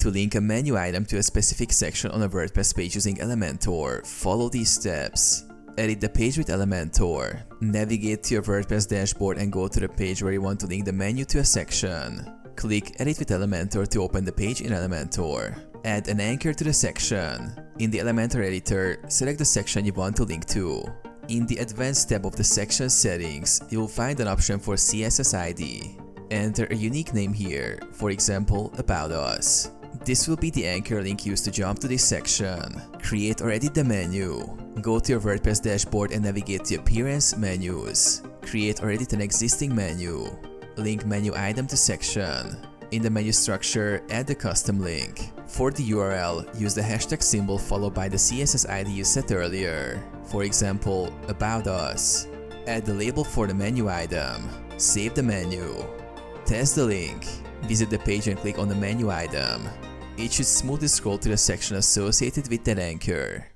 To link a menu item to a specific section on a WordPress page using Elementor, follow these steps. Edit the page with Elementor. Navigate to your WordPress dashboard and go to the page where you want to link the menu to a section. Click Edit with Elementor to open the page in Elementor. Add an anchor to the section. In the Elementor editor, select the section you want to link to. In the Advanced tab of the section settings, you will find an option for CSS ID. Enter a unique name here, for example, About Us. This will be the anchor link used to jump to this section. Create or edit the menu. Go to your WordPress dashboard and navigate to Appearance Menus. Create or edit an existing menu. Link menu item to section. In the menu structure, add the custom link. For the URL, use the hashtag symbol followed by the CSS ID you set earlier. For example, About Us. Add the label for the menu item. Save the menu. Test the link. Visit the page and click on the menu item. It should smoothly scroll to the section associated with that anchor.